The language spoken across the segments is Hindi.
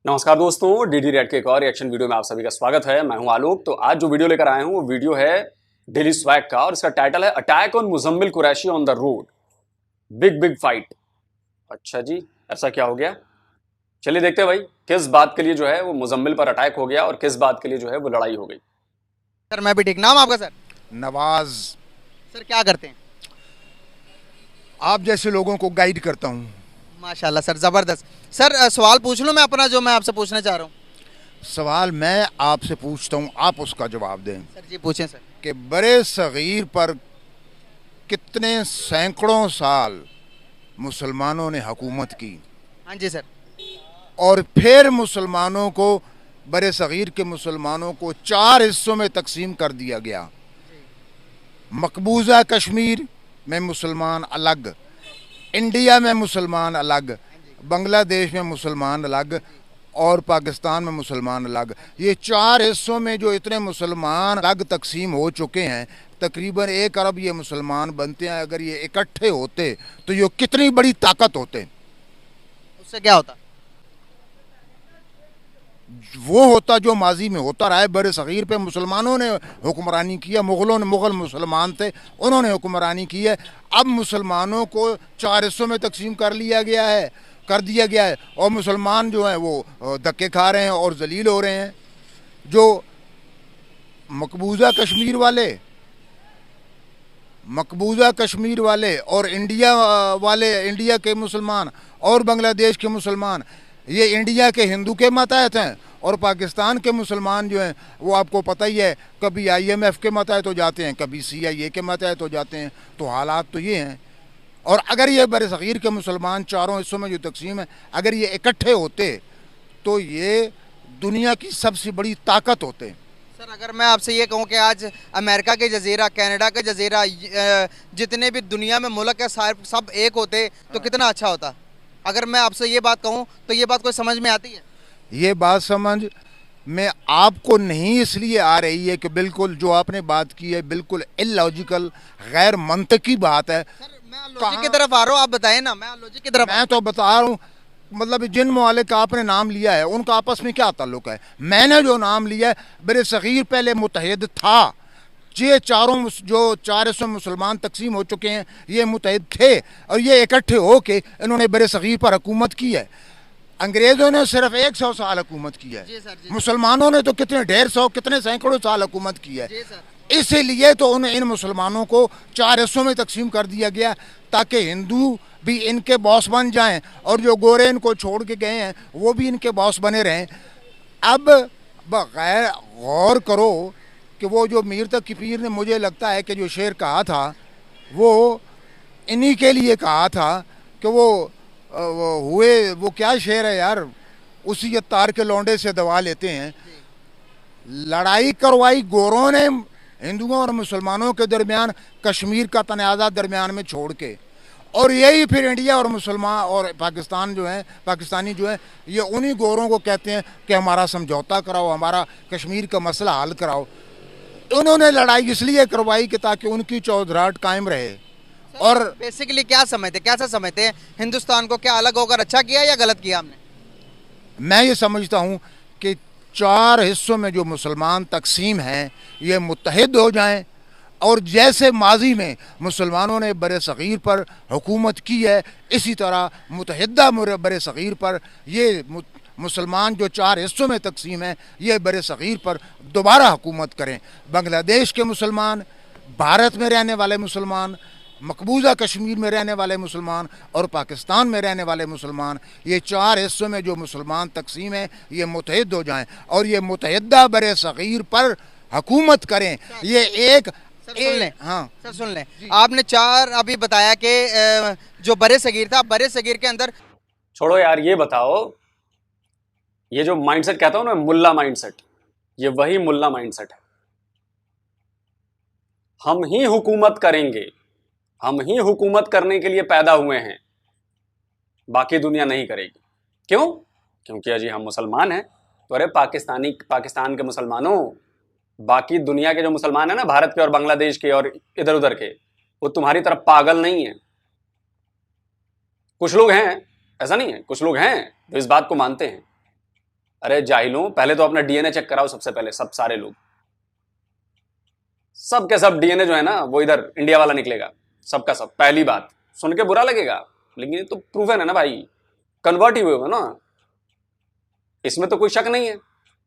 नमस्कार दोस्तों, डीडी रेड के एक और रिएक्शन वीडियो में आप सभी का स्वागत है। मैं हूं आलोक। तो आज जो वीडियो लेकर आए हूं वो वीडियो है डेली स्वैग का और इसका टाइटल है attack on Muzammil Qureshi on the road, big big fight. अच्छा जी, ऐसा क्या हो गया? चलिए देखते हैं भाई, किस बात के लिए जो है वो मुजम्मिल पर अटैक हो गया और किस बात के लिए जो है वो लड़ाई हो गई। सर मैं भी ठीक। नाम आपका सर? नवाज। सर क्या करते हैं? आप जैसे लोगों को गाइड करता हूँ। माशाल्लाह सर, ज़बरदस्त। सर सवाल पूछ लूँ मैं अपना, जो मैं आपसे पूछना चाह रहा हूँ? सवाल मैं आपसे पूछता हूँ, आप उसका जवाब दें सर जी पूछें सर। कि बड़े सगीर पर कितने सैकड़ों साल मुसलमानों ने हुकूमत की हाँ जी सर। और फिर मुसलमानों को, बड़े सगीर के मुसलमानों को 4 हिस्सों में तकसीम कर दिया गया। मकबूजा कश्मीर में मुसलमान अलग, इंडिया में मुसलमान अलग, बांग्लादेश में मुसलमान अलग और पाकिस्तान में मुसलमान अलग। ये 4 हिस्सों में जो इतने मुसलमान अलग तकसीम हो चुके हैं, तकरीबन 1 अरब ये मुसलमान बनते हैं। अगर ये इकट्ठे होते तो ये कितनी बड़ी ताकत होते। उससे क्या होता? वो होता जो माजी में होता रहा है। बड़े सगीर पे मुसलमानों ने हुक्मरानी किया, मुगल मुसलमान थे, उन्होंने हुक्मरानी की है। अब मुसलमानों को 4 हिस्सों में तकसीम कर दिया गया है और मुसलमान जो हैं वो धक्के खा रहे हैं और जलील हो रहे हैं। जो मकबूजा कश्मीर वाले और इंडिया के मुसलमान और बांग्लादेश के मुसलमान, ये इंडिया के हिंदू के मातहत हैं और पाकिस्तान के मुसलमान जो हैं वो आपको पता ही है, कभी IMF के मातहत हो जाते हैं, कभी CIA के मातहत हो जाते हैं। तो हालात तो ये हैं। और अगर ये बड़े सगीर के मुसलमान 4 हिस्सों में जो तकसीम है, अगर ये इकट्ठे होते तो ये दुनिया की सबसे बड़ी ताकत होते। सर अगर मैं आपसे ये कहूँ कि आज अमेरिका के जजीरा, कनाडा के जजीरा, जितने भी दुनिया में मुल्क है सब एक होते तो कितना अच्छा होता। अगर मैं आपसे ये बात कहूँ तो ये बात कोई समझ में आती है? ये बात समझ में आपको नहीं इसलिए आ रही है कि बिल्कुल जो आपने बात की है बिल्कुल इलॉजिकल, गैर मंतकी बात है। सर मैं लॉजिक की तरफ आ रहा हूँ, आप बताएं ना। मैं लॉजिक की तरफ मैं तो बता रहा हूँ, मतलब जिन ममालिक का आपने नाम लिया है उनका आपस में क्या ताल्लुक है। मैंने जो नाम लिया है, बड़े सगीर पहले मुत्तहिद था। ये चारों जो 4 हिस्सों मुसलमान तकसीम हो चुके हैं, ये मुत्तहिद थे और ये इकट्ठे हो के इन्होंने बड़े सगीर पर हुकूमत की है। अंग्रेज़ों ने सिर्फ 100 साल हुकूमत की है, मुसलमानों ने तो कितने 150 कितने सैकड़ों साल हुकूमत की है। इसीलिए तो इन मुसलमानों को 4 हिस्सों में तकसीम कर दिया गया ताकि हिंदू भी इनके बॉस बन जाएं और जो गोरे इनको छोड़ के गए हैं वो भी इनके बॉस बने रहें। अब बगैर गौर करो कि वो जो मीर तकी पीर ने, मुझे लगता है कि जो शेर कहा था वो इन्हीं के लिए कहा था कि वो क्या शेर है यार, उसी तार के लौंडे से दवा लेते हैं। लड़ाई करवाई गोरों ने हिंदुओं और मुसलमानों के दरमियान, कश्मीर का तनाज़ा दरमियान में छोड़ के, और यही फिर इंडिया और मुसलमान और पाकिस्तानी जो है ये उन्हीं गोरों को कहते हैं कि हमारा समझौता कराओ, हमारा कश्मीर का मसला हल कराओ। उन्होंने लड़ाई इसलिए करवाई कि ताकि उनकी चौधराहट कायम रहे। और बेसिकली क्या समझते हैं हिंदुस्तान को? क्या अलग होकर अच्छा किया या गलत किया हमने? मैं ये समझता हूँ कि 4 हिस्सों में जो मुसलमान तकसीम हैं ये मुत्तहिद हो जाएं और जैसे माजी में मुसलमानों ने बड़े सगीर पर हुकूमत की है, इसी तरह मुत्तहिदा बड़े सगीर पर ये मुसलमान जो 4 हिस्सों में तकसीम है ये बड़े सगीर पर दोबारा हुकूमत करें। बांग्लादेश के मुसलमान, भारत में रहने वाले मुसलमान, मकबूजा कश्मीर में रहने वाले मुसलमान और पाकिस्तान में रहने वाले मुसलमान, ये 4 हिस्सों में जो मुसलमान तकसीम है ये मुत्तहिद हो जाएं और ये मुत्तहिदा बड़े सगीर पर हुकूमत करें। ये एक सर सुन लें। हाँ सर सुन लें, आपने 4 अभी बताया कि जो बड़े सगीर था, बड़े सगीर के अंदर। छोड़ो यार, ये बताओ, ये जो माइंडसेट कहता हूं ना, मुल्ला माइंडसेट, ये वही मुल्ला माइंडसेट है। हम ही हुकूमत करेंगे, हम ही हुकूमत करने के लिए पैदा हुए हैं, बाकी दुनिया नहीं करेगी। क्यों? क्योंकि अजी हम मुसलमान हैं। तो अरे पाकिस्तान के मुसलमानों, बाकी दुनिया के जो मुसलमान हैं ना, भारत के और बांग्लादेश के और इधर उधर के, वो तुम्हारी तरफ पागल नहीं है। कुछ लोग हैं, ऐसा नहीं है, कुछ लोग हैं जो इस बात को मानते हैं अरे जाहिलों, पहले तो अपना डीएनए चेक कराओ सबसे पहले, सब सारे लोग, सब के सब डीएनए जो है ना वो इधर इंडिया वाला निकलेगा, सबका सब। पहली बात, सुन के बुरा लगेगा लेकिन ये तो प्रूवन है ना भाई, कन्वर्ट ही हुए हो ना, इसमें तो कोई शक नहीं है।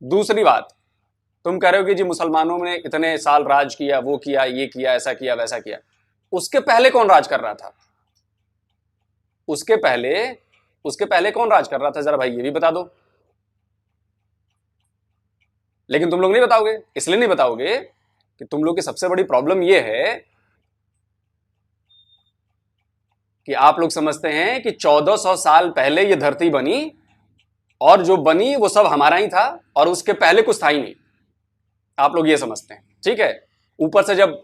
दूसरी बात, तुम कह रहे हो कि जी मुसलमानों ने इतने साल राज किया, वो किया, ये किया, ऐसा किया, वैसा किया। उसके पहले कौन राज कर रहा था? उसके पहले कौन राज कर रहा था, जरा भाई ये भी बता दो। लेकिन तुम लोग नहीं बताओगे, इसलिए नहीं बताओगे कि तुम लोग की सबसे बड़ी प्रॉब्लम यह है कि आप लोग समझते हैं कि 1400 साल पहले यह धरती बनी, और जो बनी वो सब हमारा ही था, और उसके पहले कुछ था ही नहीं। आप लोग ये समझते हैं, ठीक है। ऊपर से जब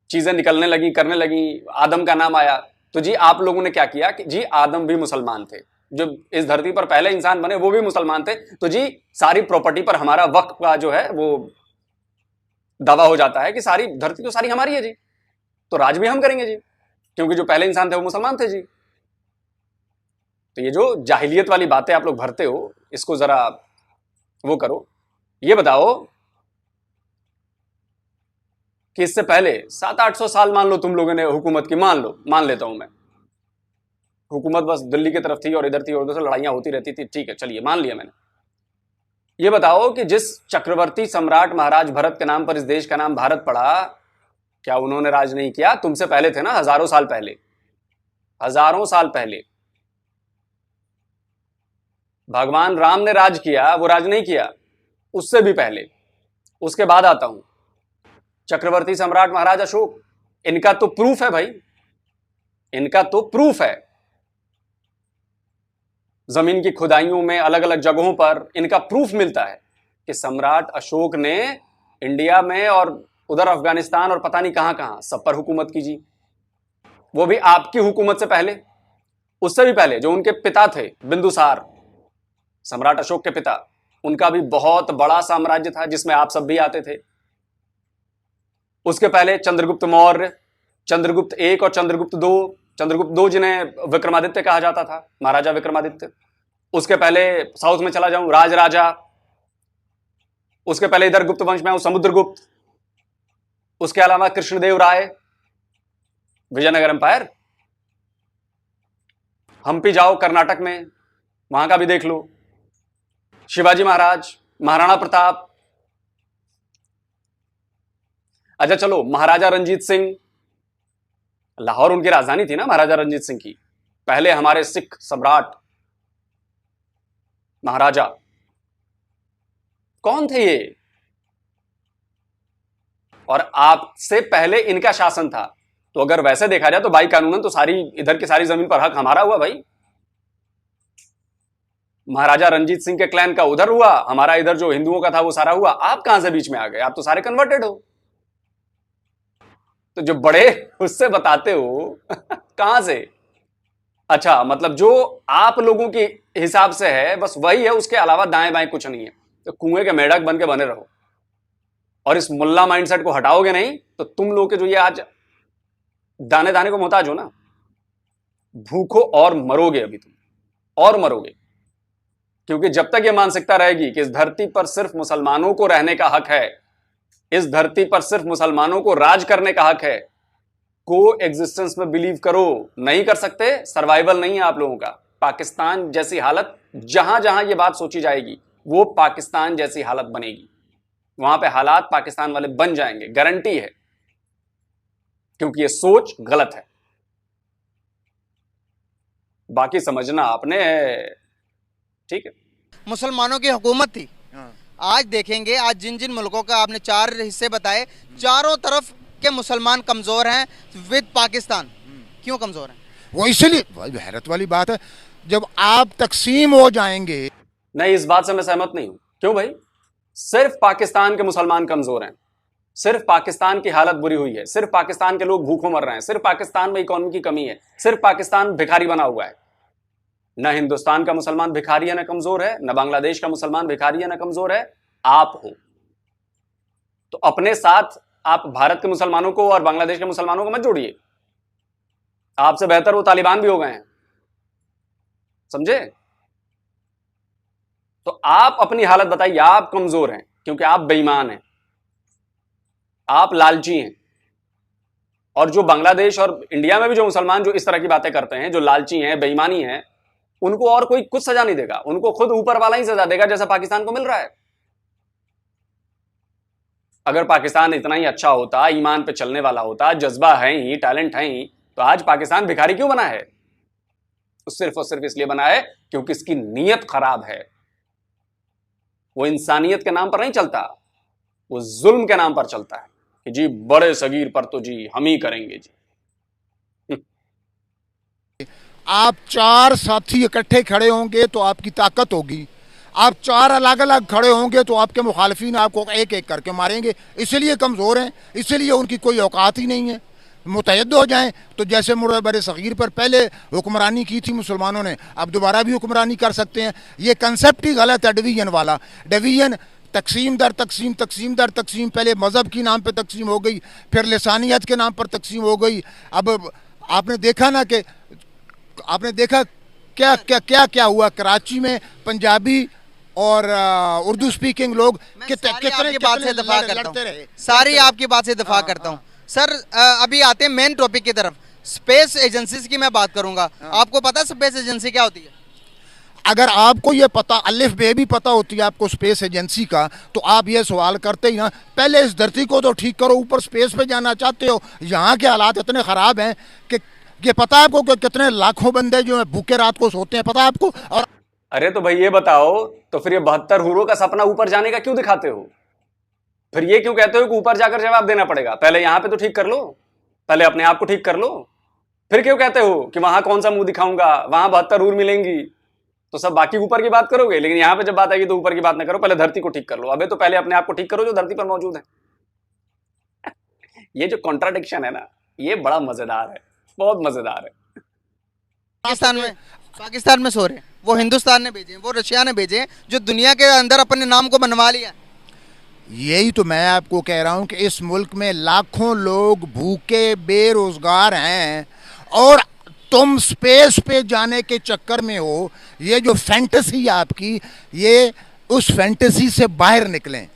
चीजें निकलने लगी, करने लगी, आदम का नाम आया, तो जी आप लोगों ने क्या किया कि जी आदम भी मुसलमान थे, जो इस धरती पर पहले इंसान बने वो भी मुसलमान थे, तो जी सारी प्रॉपर्टी पर हमारा वक्फ का जो है वो दावा हो जाता है कि सारी धरती तो सारी हमारी है जी, तो राज भी हम करेंगे जी, क्योंकि जो पहले इंसान थे वो मुसलमान थे जी। तो ये जो जाहिलियत वाली बातें आप लोग भरते हो, इसको जरा वो करो। ये बताओ कि इससे पहले 700-800 साल मान लो तुम लोगों ने हुकूमत की, मान लेता हूं मैं, हुकूमत बस दिल्ली की तरफ थी और इधर थी और उधर से लड़ाइयां होती रहती थी, ठीक है, चलिए मान लिया मैंने। ये बताओ कि जिस चक्रवर्ती सम्राट महाराज भरत के नाम पर इस देश का नाम भारत पड़ा, क्या उन्होंने राज नहीं किया? तुमसे पहले थे ना, हजारों साल पहले, हजारों साल पहले भगवान राम ने राज किया, वो राज नहीं किया, उससे भी पहले। उसके बाद आता हूं चक्रवर्ती सम्राट महाराज अशोक, इनका तो प्रूफ है भाई, इनका तो प्रूफ है, जमीन की खुदाइयों में अलग अलग जगहों पर इनका प्रूफ मिलता है कि सम्राट अशोक ने इंडिया में और उधर अफगानिस्तान और पता नहीं कहां कहां सब पर हुकूमत की जी, वो भी आपकी हुकूमत से पहले, उससे भी पहले। जो उनके पिता थे बिंदुसार, सम्राट अशोक के पिता, उनका भी बहुत बड़ा साम्राज्य था जिसमें आप सब भी आते थे। उसके पहले चंद्रगुप्त मौर्य, चंद्रगुप्त एक और चंद्रगुप्त दो, चंद्रगुप्त दो जिन्हें विक्रमादित्य कहा जाता था, महाराजा विक्रमादित्य। उसके पहले साउथ में चला जाऊं, राजराजा। उसके पहले इधर गुप्त वंश में हूं, समुद्रगुप्त। उसके अलावा कृष्णदेव राय, विजयनगर एम्पायर। हम्पी जाओ कर्नाटक में, वहां का भी देख लो, शिवाजी महाराज, महाराणा प्रताप। अच्छा चलो, महाराजा रंजीत सिंह, लाहौर उनकी राजधानी थी ना महाराजा रंजीत सिंह की। पहले हमारे सिख सम्राट महाराजा कौन थे ये? और आपसे पहले इनका शासन था, तो अगर वैसे देखा जाए तो भाई कानूनन तो सारी इधर की सारी जमीन पर हक हमारा हुआ भाई। महाराजा रंजीत सिंह के क्लैन का उधर हुआ, हमारा इधर जो हिंदुओं का था वो सारा हुआ। आप कहां से बीच में आ गए? आप तो सारे कन्वर्टेड हो। तो जो बड़े उससे बताते हो कहां से? अच्छा, मतलब जो आप लोगों के हिसाब से है बस वही है, उसके अलावा दाएं बाएं कुछ नहीं है। तो कुएं के मेढक बन के बने रहो, और इस मुल्ला माइंडसेट को हटाओगे नहीं तो तुम लोग के जो ये आज दाने दाने को मोहताज हो ना, भूखो और मरोगे, अभी तुम और मरोगे। क्योंकि जब तक ये मानसिकता रहेगी कि इस धरती पर सिर्फ मुसलमानों को रहने का हक है, इस धरती पर सिर्फ मुसलमानों को राज करने का हक है, को एग्जिस्टेंस में बिलीव करो, नहीं कर सकते, सर्वाइवल नहीं है आप लोगों का। पाकिस्तान जैसी हालत, जहां जहां ये बात सोची जाएगी वो पाकिस्तान जैसी हालत बनेगी, वहां पे हालात पाकिस्तान वाले बन जाएंगे, गारंटी है, क्योंकि ये सोच गलत है। बाकी समझना आपने, ठीक है। मुसलमानों की हुकूमत थी। आज देखेंगे, आज जिन जिन मुल्कों का आपने 4 हिस्से बताए, चारों तरफ के मुसलमान कमजोर हैं विद पाकिस्तान। क्यों कमजोर हैं? वो इसलिए, भाई हैरत वाली बात है, जब आप तकसीम हो जाएंगे। नहीं, इस बात से मैं सहमत नहीं हूं। क्यों भाई? सिर्फ पाकिस्तान के मुसलमान कमजोर हैं, सिर्फ पाकिस्तान की हालत बुरी हुई है, सिर्फ पाकिस्तान के लोग भूखों मर रहे हैं, सिर्फ पाकिस्तान में इकोनॉमी की कमी है, सिर्फ पाकिस्तान भिखारी बना हुआ है। न हिंदुस्तान का मुसलमान भिखारी है, न कमजोर है, न बांग्लादेश का मुसलमान भिखारी है, न कमजोर है, आप हो। तो अपने साथ आप भारत के मुसलमानों को और बांग्लादेश के मुसलमानों को मत जोड़िए, आपसे बेहतर वो तालिबान भी हो गए हैं, समझे? तो आप अपनी हालत बताइए, आप कमजोर हैं क्योंकि आप बेईमान हैं, आप लालची हैं। और जो बांग्लादेश और इंडिया में भी जो मुसलमान जो इस तरह की बातें करते हैं, जो लालची हैं, बेईमानी हैं, उनको और कोई कुछ सजा नहीं देगा, उनको खुद ऊपर वाला ही सजा देगा, जैसा पाकिस्तान को मिल रहा है। अगर पाकिस्तान इतना ही अच्छा होता, ईमान पे चलने वाला होता, जज्बा है ही, टैलेंट है ही, तो आज पाकिस्तान भिखारी क्यों बना है? सिर्फ और सिर्फ इसलिए बना है क्योंकि इसकी नीयत खराब है। वो इंसानियत के नाम पर नहीं चलता, वो जुल्म के नाम पर चलता है कि जी बड़े सगीर पर तो जी हम ही करेंगे जी। आप 4 साथी इकट्ठे खड़े होंगे तो आपकी ताकत होगी, आप 4 अलग अलग खड़े होंगे तो आपके मुखालफिन आपको एक एक करके मारेंगे। इसलिए कमज़ोर हैं, इसलिए उनकी कोई औकात ही नहीं है। मुतहद हो जाएं तो जैसे बड़े सगीर पर पहले हुक्मरानी की थी मुसलमानों ने, अब दोबारा भी हुक्मरानी कर सकते हैं। ये कंसेप्ट ही गलत है डिवीजन वाला। डिवीजन तकसीम दर तकसीम, तकसीम दर तकसीम, पहले मज़हब के नाम पर तकसीम हो गई, फिर लिसानियत के नाम पर तकसीम हो गई। अब आपने देखा ना कि आपने देखा क्या क्या क्या क्या हुआ कराची में, पंजाबी और उर्दू स्पीकिंग लोग कितने बात से दफा करता हूं, सारी आपकी बात से दफा करता हूं। सर अभी आते हैं मेन टॉपिक की तरफ। स्पेस एजेंसीज की मैं बात करूंगा। आपको पता है स्पेस एजेंसी क्या होती है? अगर आपको ये पता अलिफ बे भी पता होती है आपको स्पेस एजेंसी का, तो आप ये सवाल करते ही ना, पहले इस धरती को तो ठीक करो, ऊपर स्पेस पे जाना चाहते हो। यहाँ के हालात इतने ख़राब हैं कि ये पता है आपको कि कितने लाखों बंदे जो है भूखे रात को सोते हैं, पता है आपको? और अरे तो भाई ये बताओ, तो फिर ये 72 हूरों का सपना ऊपर जाने का क्यों दिखाते हो? फिर ये क्यों कहते हो कि ऊपर जाकर जवाब देना पड़ेगा? पहले यहां पे तो ठीक कर लो, पहले अपने आप को ठीक कर लो, फिर क्यों कहते हो कि वहां कौन सा मुंह दिखाऊंगा, वहां 72 हूर मिलेंगी तो सब बाकी ऊपर की बात करोगे, लेकिन यहां पे जब बात आएगी तो ऊपर की बात ना करो, पहले धरती को ठीक कर लो। अबे तो पहले अपने आप को ठीक करो जो धरती पर मौजूद है। ये जो कॉन्ट्राडिक्शन है ना, ये बड़ा मजेदार है, बहुत मजेदार है। पाकिस्तान में सो रहे हैं, वो हिंदुस्तान ने भेजे, वो रशिया ने भेजे, जो दुनिया के अंदर अपने नाम को बनवा लिया। यही तो मैं आपको कह रहा हूं कि इस मुल्क में लाखों लोग भूखे बेरोजगार हैं और तुम स्पेस पे जाने के चक्कर में हो। ये जो फैंटेसी आपकी, ये उस फैंटेसी से बाहर निकलें।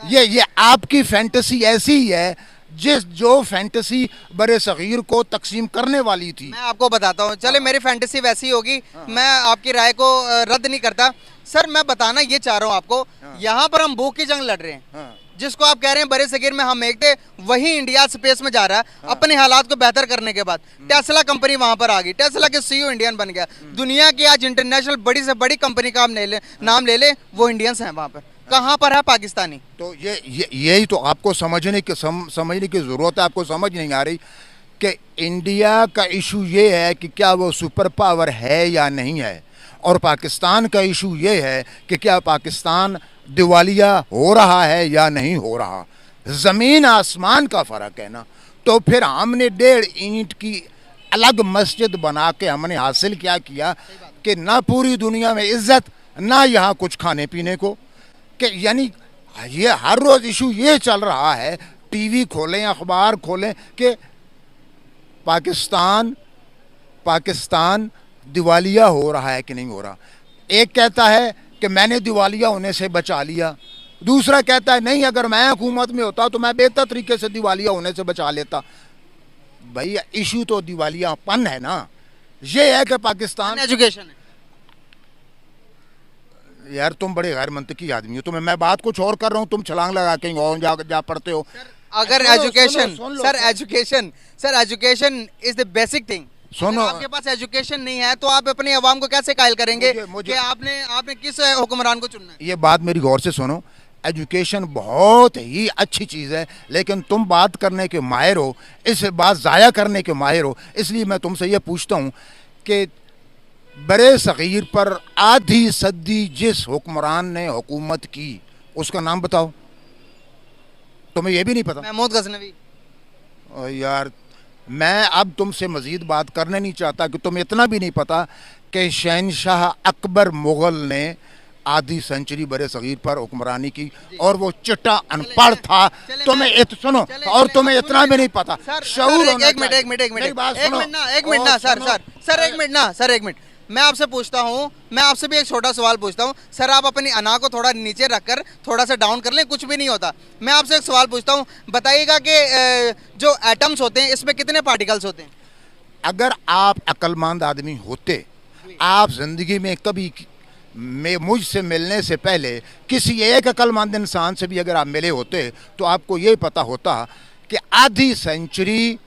ये आपकी फैंटेसी ऐसी ही है जो फैंटेसी बड़े सगीर को तकसीम करने वाली थी। मैं आपको बताता हूँ, चले मेरी फैंटेसी वैसी होगी, मैं आपकी राय को रद्द नहीं करता। सर मैं बताना ये चाह रहा हूँ आपको, यहाँ पर हम भूख की जंग लड़ रहे हैं, जिसको आप कह रहे हैं बड़े सगीर में हम एक थे, वही इंडिया स्पेस में जा रहा है अपने हालात को बेहतर करने के बाद। टेस्ला कंपनी वहां पर आ गई, टेस्ला के सीईओ इंडियन बन गया। दुनिया की आज इंटरनेशनल बड़ी से बड़ी कंपनी का नाम ले ले, वो इंडियंस हैं वहां पर। कहाँ पर है पाकिस्तानी? तो यही तो आपको समझने की ज़रूरत है। आपको समझ नहीं आ रही कि इंडिया का इशू ये है कि क्या वो सुपर पावर है या नहीं है, और पाकिस्तान का इशू ये है कि क्या पाकिस्तान दिवालिया हो रहा है या नहीं हो रहा। ज़मीन आसमान का फ़र्क है ना। तो फिर हमने 1.5 ईंट की अलग मस्जिद बना के हमने हासिल क्या किया कि ना पूरी दुनिया में इज्जत, ना यहाँ कुछ खाने पीने को। कि यानी ये हर रोज़ इशू ये चल रहा है, टीवी खोलें, अखबार खोलें कि पाकिस्तान दिवालिया हो रहा है कि नहीं हो रहा। एक कहता है कि मैंने दिवालिया होने से बचा लिया, दूसरा कहता है नहीं, अगर मैं हुकूमत में होता तो मैं बेहतर तरीके से दिवालिया होने से बचा लेता। भैया इशू तो दिवालियापन है ना। ये है कि पाकिस्तान एजुकेशन है। यार तुम बड़े गैर मंतकी आदमी हो, तुम्हें मैं बात कुछ और कर रहा हूँ, तुम छलांग लगा के और जा पढ़ते हो। अगर education sir education is the basic thing. सुनो, आपके पास एजुकेशन नहीं है तो आप अपनी आवाम को कैसे कायल करेंगे कि आपने किस हुक्मरान को चुनना है? ये बात मेरी गौर से सुनो। एजुकेशन बहुत ही अच्छी चीज़ है, लेकिन तुम बात करने के माहिर हो, इस बात ज़ाया करने के माहिर हो। इसलिए मैं तुमसे ये पूछता हूँ कि बड़े सगीर पर आधी सदी जिस हुक्मरान ने हुकूमत की, उसका नाम बताओ। तुम्हें यह भी नहीं पता? महमूद गजनवी। यार मैं अब तुमसे मज़ीद बात करने नहीं चाहता कि तुम्हें इतना भी नहीं पता कि शहनशाह अकबर मुग़ल ने आधी सेंचुरी बड़े सगीर पर हुक्मरानी की और वो चिट्टा अनपढ़ था। तुम्हें सुनो, और तुम्हें इतना भी नहीं पता। शऊर एक मिनट मैं आपसे पूछता हूँ, मैं आपसे भी एक छोटा सवाल पूछता हूँ सर, आप अपनी अना को थोड़ा नीचे रखकर थोड़ा सा डाउन कर लें, कुछ भी नहीं होता। मैं आपसे एक सवाल पूछता हूँ, बताइएगा कि जो एटम्स होते हैं इसमें कितने पार्टिकल्स होते हैं? अगर आप अक्लमंद आदमी होते, आप ज़िंदगी में कभी मुझसे मिलने से पहले किसी एक अक्लमंद इंसान से भी अगर आप मिले होते तो आपको ये पता होता कि आधी सेंचुरी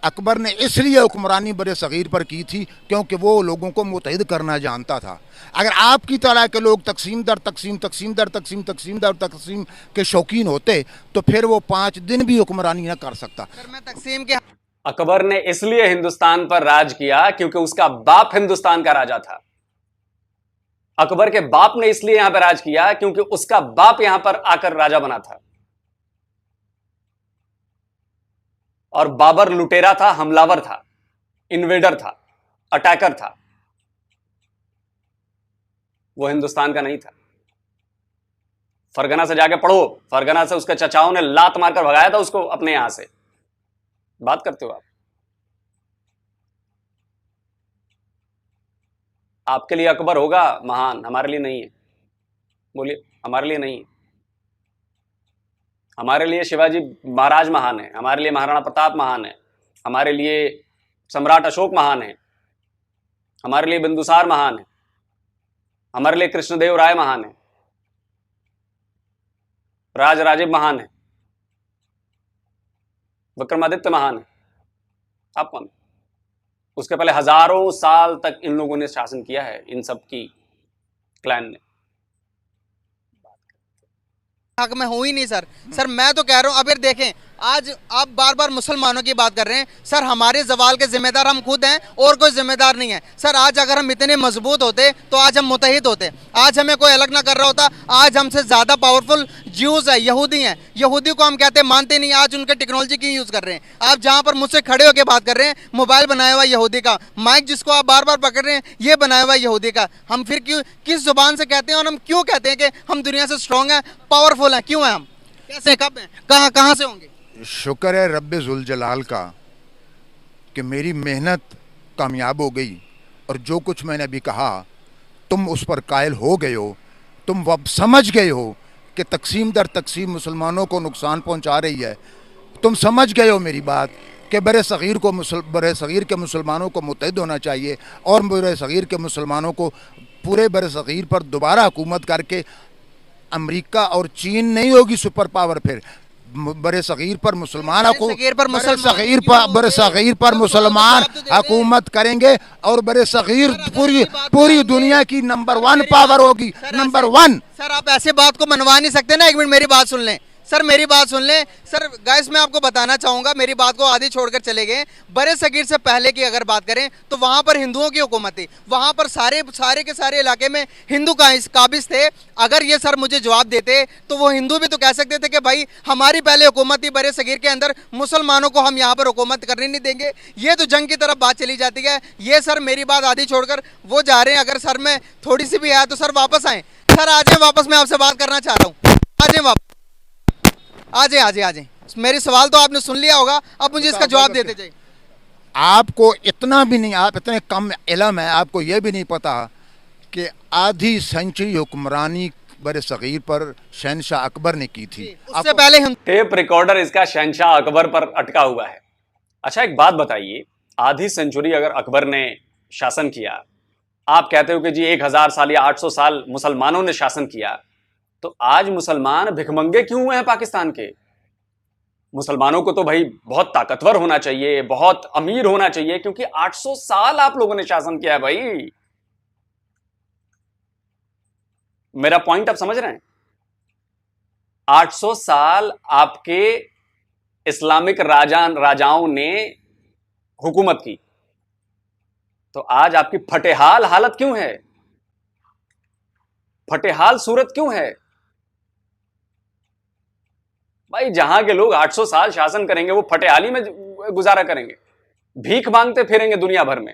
अकबर ने इसलिए हुक्मरानी बर सग़ीर पर की थी क्योंकि वो लोगों को मुत्तहिद करना जानता था। अगर आपकी तरह के लोग तकसीम दर तकसीम तकसीम दर तकसीम तकसीम दर तकसीम के शौकीन होते तो फिर वो 5 दिन भी हुक्मरानी न कर सकता। सर मैं तकसीम के अकबर ने इसलिए हिंदुस्तान पर राज किया क्योंकि उसका बाप हिंदुस्तान का राजा था। अकबर के बाप ने इसलिए यहां पर राज किया क्योंकि उसका बाप यहां पर आकर राजा बना था। और बाबर लुटेरा था, हमलावर था, इन्वेडर था, अटैकर था, वो हिंदुस्तान का नहीं था। फरगना से जाके पढ़ो, फरगना से उसके चचाओं ने लात मारकर भगाया था उसको अपने यहां से। बात करते हो आप? आपके लिए अकबर होगा महान, हमारे लिए नहीं है। बोलिए, हमारे लिए नहीं है। हमारे लिए शिवाजी महाराज महान है, हमारे लिए महाराणा प्रताप महान है, हमारे लिए सम्राट अशोक महान है, हमारे लिए बिंदुसार महान है, हमारे लिए कृष्णदेव राय महान है, राज राजीव महान है, विक्रमादित्य महान है। आप कौन? उसके पहले हजारों साल तक इन लोगों ने शासन किया है, इन सब की क्लैन ने। हक में हूँ ही नहीं सर। सर मैं तो कह रहा हूँ, अब यार देखें, आज आप बार बार मुसलमानों की बात कर रहे हैं। सर हमारे जवाल के जिम्मेदार हम खुद हैं और कोई जिम्मेदार नहीं है। सर आज अगर हम इतने मजबूत होते तो आज हम मुत्तहिद होते, आज हमें कोई अलग ना कर रहा होता। आज हमसे ज़्यादा पावरफुल ज्यूज़ है, यहूदी हैं। यहूदी को हम कहते हैं मानते नहीं, आज उनके टेक्नोलॉजी की यूज़ कर रहे हैं। आप जहाँ पर मुझसे खड़े होकर बात कर रहे हैं, मोबाइल बनाया हुआ यहूदी का, माइक जिसको आप बार बार पकड़ रहे हैं ये बनाया हुआ यहूदी का। हम फिर क्यों, किस जुबान से कहते हैं और हम क्यों कहते हैं कि हम दुनिया से स्ट्रॉन्ग हैं, पावरफुल हैं? क्यों हैं हम? कैसे, कब हैं, कहाँ से होंगे? शुक्र है रब्बे जुल जलाल का कि मेरी मेहनत कामयाब हो गई और जो कुछ मैंने अभी कहा तुम उस पर कायल हो गए हो। तुम अब समझ गए हो कि तकसीम दर तकसीम मुसलमानों को नुकसान पहुंचा रही है। तुम समझ गए हो मेरी बात कि बर सग़ीर के मुसलमानों को मुत्तहिद होना चाहिए और बर सग़ीर के मुसलमानों को पूरे बर सग़ीर पर दोबारा हुकूमत करके अमेरिका और चीन नहीं होगी सुपर पावर, फिर बर सग़ीर पर मुसलमान बर सग़ीर पर मुसलमान हुकूमत करेंगे और बर सग़ीर पूरी दुनिया की नंबर 1 पावर होगी, नंबर 1। सर आप ऐसे बात को मनवा नहीं सकते ना। एक मिनट मेरी बात सुन लें सर, मेरी बात सुन लें सर। गाइस मैं आपको बताना चाहूँगा, मेरी बात को आधी छोड़कर चले गए। बड़े सगीर से पहले की अगर बात करें तो वहाँ पर हिंदुओं की हुकूमत थी, वहाँ पर सारे के सारे इलाके में हिंदू काबिज थे। अगर ये सर मुझे जवाब देते तो वो हिंदू भी तो कह सकते थे कि भाई हमारी पहले हुकूमत थी बड़े सगीर के अंदर, मुसलमानों को हम यहाँ पर हुकूमत करने नहीं देंगे। ये तो जंग की तरफ बात चली जाती है। ये सर मेरी बात आधी छोड़कर वो जा रहे हैं। अगर सर में थोड़ी सी भी आया तो सर वापस आए, सर आ जाए वापस, मैं आपसे बात करना चाह रहा हूँ। आ जाए वापस, आ जाए। मेरी सवाल तो आपने सुन लिया होगा, अब मुझे इसका जवाब देते जाइए। आपको इतना भी नहीं, आप इतने कम इल्म है, आपको यह भी नहीं पता कि आधी सेंचुरी हुक्मरानी बर सग़ीर पर शहनशाह अकबर ने की थी। उससे पहले हम टेप रिकॉर्डर इसका शहनशाह अकबर पर अटका हुआ है। अच्छा एक बात बताइए, आधी सेंचुरी अगर अकबर ने शासन किया, आप कहते हो कि जी 1000 साल या 800 साल मुसलमानों ने शासन किया, तो आज मुसलमान भिखमंगे क्यों हुए हैं पाकिस्तान के? मुसलमानों को तो भाई बहुत ताकतवर होना चाहिए, बहुत अमीर होना चाहिए, क्योंकि 800 साल आप लोगों ने शासन किया है भाई। मेरा पॉइंट आप समझ रहे हैं? 800 साल आपके इस्लामिक राजाओं ने हुकूमत की, तो आज आपकी फटेहाल हालत क्यों है? फटेहाल सूरत क्यों है भाई? जहां के लोग 800 साल शासन करेंगे वो फटेहाली में गुजारा करेंगे, भीख मांगते फिरेंगे दुनिया भर में,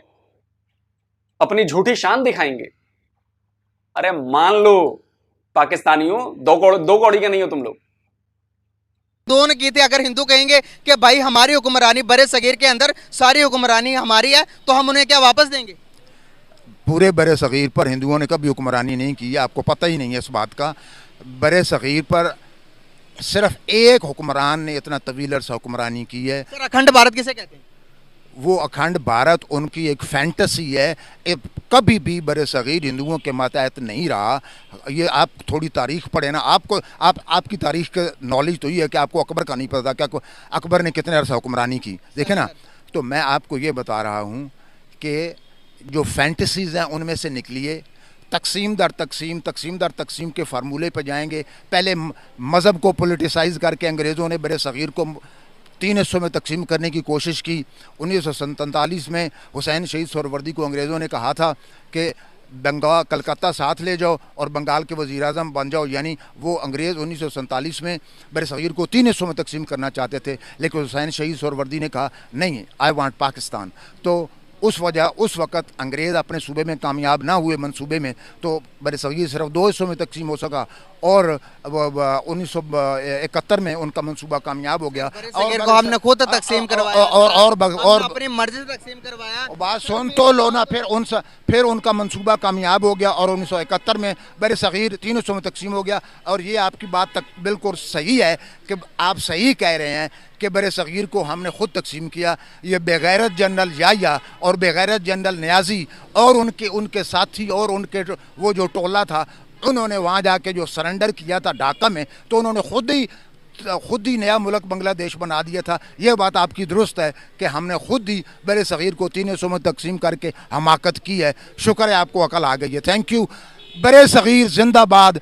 अपनी झूठी शान दिखाएंगे। अरे मान लो पाकिस्तानियों, दो कौड़ी के नहीं हो तुम लोग। दोनों की थी। अगर हिंदू कहेंगे कि भाई हमारी हुक्मरानी बड़े सगीर के अंदर सारी हुक्मरानी हमारी है, तो हम उन्हें क्या वापस देंगे? पूरे बरे सग़ीर पर हिंदुओं ने कभी हुक्मरानी नहीं की है, आपको पता ही नहीं है इस बात का। बरे सग़ीर पर सिर्फ एक हुक्मरान ने इतना तवील अरसा हुक्मरानी की है। सर अखंड भारत किसे कहते हैं? वो अखंड भारत उनकी एक फैंटेसी है, कभी भी बरे सग़ीर हिंदुओं के मातहत नहीं रहा। ये आप थोड़ी तारीख़ पढ़े ना, आपकी तारीख़ के नॉलेज तो ये है कि आपको अकबर का नहीं पता क्या अकबर ने कितने अरसा हुक्मरानी की, देखे ना। तो मैं आपको ये बता रहा हूँ कि जो फैंटेसीज़ हैं उनमें से निकलिए, तकसीम दर तकसीम के फार्मूले पर जाएंगे। पहले मज़हब को पोलिटिसाइज़ करके अंग्रेज़ों ने बरे सग़ीर को 3 हिस्सों में तकसीम करने की कोशिश की। 1947 में हुसैन शहीद सोहरावर्दी को अंग्रेज़ों ने कहा था कि बंगाल कलकत्ता साथ ले जाओ और बंगाल के वज़ीर आज़म बन जाओ, यानी वो अंग्रेज़ 1947 में बरे सग़ीर को 3 हिस्सों में तकसीम करना चाहते थे, लेकिन हुसैन शहीद सोहरावर्दी ने कहा नहीं, आई वांट पाकिस्तान। तो उस वक़्त अंग्रेज़ अपने सूबे में कामयाब ना हुए मंसूबे में, तो बरे सग़ीर सिर्फ 2 हिस्सों में तकसीम हो सका और 1971 में उनका मंसूबा कामयाब हो गया। और हमने खुद तकसीम करवाया और अपनी मर्जी से तकसीम करवाया। बात सुन तो लो ना, फिर उनका मंसूबा कामयाब हो गया और 1971 में बरे सग़ीर 3 हिस्सों में तकसीम हो गया। और ये आपकी बात तक बिल्कुल सही है कि आप सही कह रहे हैं कि बरे सग़ीर को हमने ख़ुद तकसीम किया। ये बेगैरत जनरल याया और बेगैरत जनरल नियाज़ी और उनके साथी और उनके वो जो टोला था, उन्होंने वहाँ जाके जो सरेंडर किया था ढाका में, तो उन्होंने खुद ही नया मुल्क बांग्लादेश बना दिया था। ये बात आपकी दुरुस्त है कि हमने खुद ही बरे सग़ीर को 3 हिस्सों में तकसीम करके हमाकत की है। शुक्र है आपको अकल आ गई है, थैंक यू। बरे सग़ीर जिंदाबाद,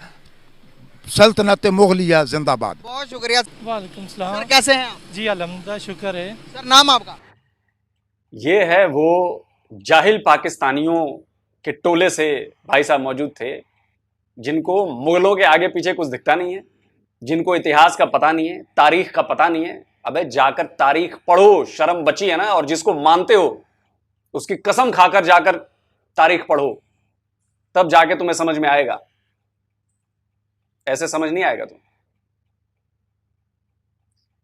सल्तनत मुग़लिया जिंदाबाद। बहुत शुक्रिया। वालेकुम सलाम। सर कैसे हैं आप? जी अल्हम्दुलिल्लाह, शुक्र है। सर नाम आपका? ये है वो जाहिल पाकिस्तानियों के टोले से भाई साहब मौजूद थे, जिनको मुगलों के आगे पीछे कुछ दिखता नहीं है, जिनको इतिहास का पता नहीं है, तारीख का पता नहीं है। अबे जाकर तारीख पढ़ो, शर्म बची है ना। और जिसको मानते हो उसकी कसम खाकर जाकर तारीख पढ़ो, तब जाके तुम्हें समझ में आएगा। ऐसे समझ नहीं आएगा तुम।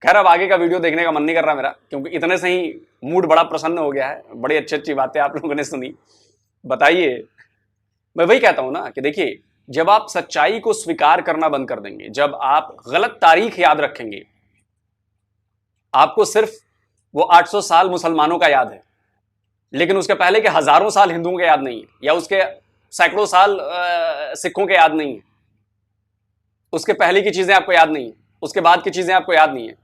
खैर, अब आगे का वीडियो देखने का मन नहीं कर रहा मेरा, क्योंकि इतने से ही मूड बड़ा प्रसन्न हो गया है। बड़ी अच्छी अच्छी बातें आप लोगों ने सुनी। बताइए, मैं वही कहता हूं ना कि देखिए, जब आप सच्चाई को स्वीकार करना बंद कर देंगे, जब आप गलत तारीख याद रखेंगे, आपको सिर्फ वो 800 साल मुसलमानों का याद है, लेकिन उसके पहले के हजारों साल हिंदुओं के याद नहीं है, या उसके सैकड़ों साल सिखों के याद नहीं है। उसके पहले की चीजें आपको याद नहीं है, उसके बाद की चीजें आपको याद नहीं है।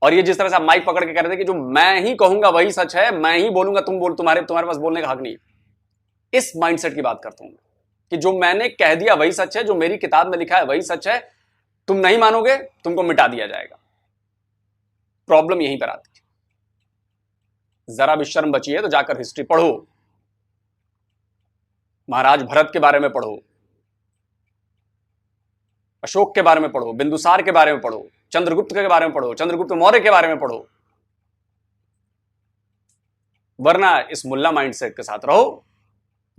और ये जिस तरह से आप माइक पकड़ के कह रहे थे कि जो मैं ही कहूंगा वही सच है, मैं ही बोलूंगा, तुम्हारे पास बोलने का हक नहीं है, इस माइंडसेट की बात करता हूं कि जो मैंने कह दिया वही सच है, जो मेरी किताब में लिखा है वही सच है, तुम नहीं मानोगे, तुमको मिटा दिया जाएगा। प्रॉब्लम यहीं पर आती है। जरा भी शर्म बची है तो जाकर हिस्ट्री पढ़ो, महाराज भरत के बारे में पढ़ो, अशोक के बारे में पढ़ो, बिंदुसार के बारे में पढ़ो, चंद्रगुप्त के बारे में पढ़ो, चंद्रगुप्त मौर्य के बारे में पढ़ो। वरना इस मुल्ला माइंडसेट के साथ रहो,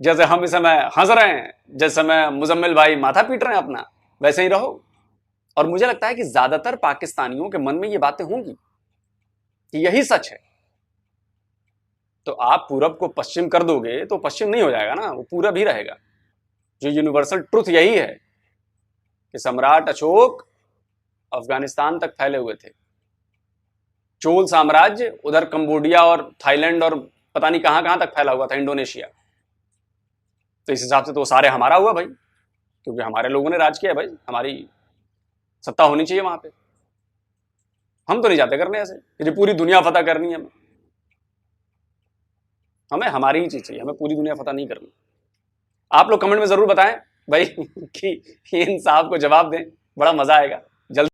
जैसे हम इस समय हंस रहे हैं, जैसे समय मुजम्मिल भाई माथा पीट रहे हैं अपना, वैसे ही रहो। और मुझे लगता है कि ज्यादातर पाकिस्तानियों के मन में ये बातें होंगी कि यही सच है। तो आप पूरब को पश्चिम कर दोगे तो पश्चिम नहीं हो जाएगा ना, वो पूरब ही रहेगा। जो यूनिवर्सल ट्रुथ यही है कि सम्राट अशोक अफगानिस्तान तक फैले हुए थे, चोल साम्राज्य उधर कंबोडिया और थाईलैंड और पता नहीं कहां कहां तक फैला हुआ था, इंडोनेशिया। तो इस हिसाब से तो सारे हमारा हुआ भाई, क्योंकि हमारे लोगों ने राज किया भाई, हमारी सत्ता होनी चाहिए वहां पे। हम तो नहीं जाते करने ऐसे कि पूरी दुनिया फतह करनी है हमें हमारी ही चीज चाहिए, हमें पूरी दुनिया फतह नहीं करनी। आप लोग कमेंट में जरूर बताएं भाई कि इन साहब को जवाब दें, बड़ा मजा आएगा।